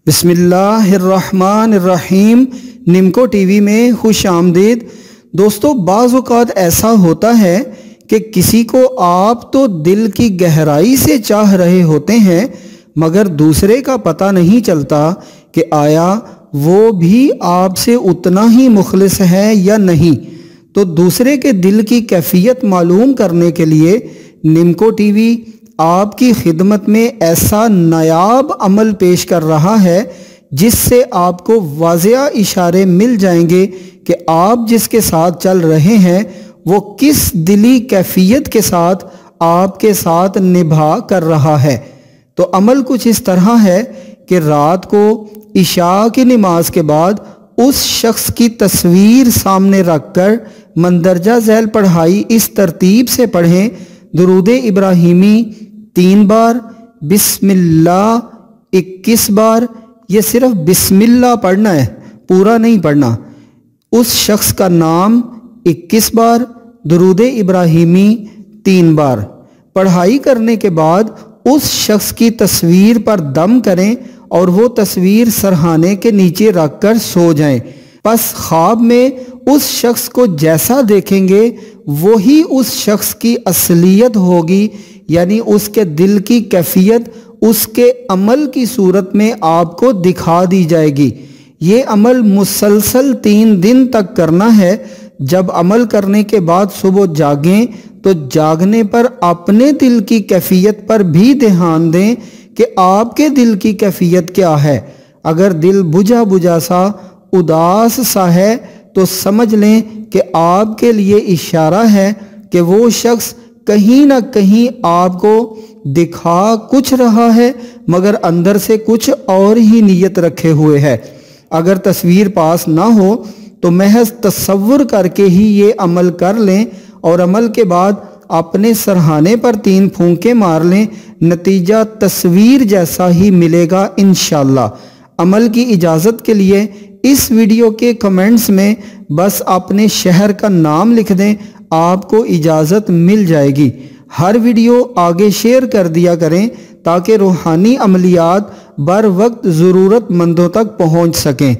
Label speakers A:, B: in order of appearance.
A: بسم اللہ الرحمن الرحیم۔ نمکو ٹی وی میں خوش آمدید۔ دوستو، بعض اوقات ایسا ہوتا ہے کہ کسی کو آپ تو دل کی گہرائی سے چاہ رہے ہوتے ہیں، مگر دوسرے کا پتہ نہیں چلتا کہ آیا وہ بھی آپ سے اتنا ہی مخلص ہے یا نہیں۔ تو دوسرے کے دل کی کیفیت معلوم کرنے کے لیے نمکو ٹی وی آپ کی خدمت میں ایسا نایاب عمل پیش کر رہا ہے جس سے آپ کو واضح اشارے مل جائیں گے کہ آپ جس کے ساتھ چل رہے ہیں وہ کس دلی کیفیت کے ساتھ آپ کے ساتھ نبھا کر رہا ہے۔ تو عمل کچھ اس طرح ہے کہ رات کو عشاء کی نماز کے بعد اس شخص کی تصویر سامنے رکھ کر مندرجہ ذیل پڑھائی اس ترتیب سے پڑھیں: درود ابراہیمی 3 بار، بسم اللہ 21 بار۔ یہ صرف بسم اللہ پڑھنا ہے، پورا نہیں پڑھنا۔ اس شخص کا نام 21 بار، درود ابراہیمی 3 بار۔ پڑھائی کرنے کے بعد اس شخص کی تصویر پر دم کریں اور وہ تصویر سرہانے کے نیچے رکھ کر سو جائیں۔ پس خواب میں اس شخص کو جیسا دیکھیں گے وہی اس شخص کی اصلیت ہوگی، یعنی اس کے دل کی کیفیت اس کے عمل کی صورت میں آپ کو دکھا دی جائے گی۔ یہ عمل مسلسل 3 دن تک کرنا ہے۔ جب عمل کرنے کے بعد صبح جاگیں تو جاگنے پر اپنے دل کی کیفیت پر بھی دھیان دیں کہ آپ کے دل کی کیفیت کیا ہے۔ اگر دل بجھا بجھا سا، اداس سا ہے تو سمجھ لیں کہ آپ کے لیے اشارہ ہے کہ وہ شخص کہیں نہ کہیں آپ کو دکھا کچھ رہا ہے مگر اندر سے کچھ اور ہی نیت رکھے ہوئے ہے۔ اگر تصویر پاس نہ ہو تو محض تصور کر کے ہی یہ عمل کر لیں اور عمل کے بعد اپنے سرہانے پر 3 پھونکے مار لیں، نتیجہ تصویر جیسا ہی ملے گا انشاءاللہ۔ عمل کی اجازت کے لیے اس ویڈیو کے کمنٹس میں بس اپنے شہر کا نام لکھ دیں، آپ کو اجازت مل جائے گی۔ ہر ویڈیو آگے شیئر کر دیا کریں تاکہ روحانی عملیات بر وقت ضرورت مندوں تک پہنچ سکیں۔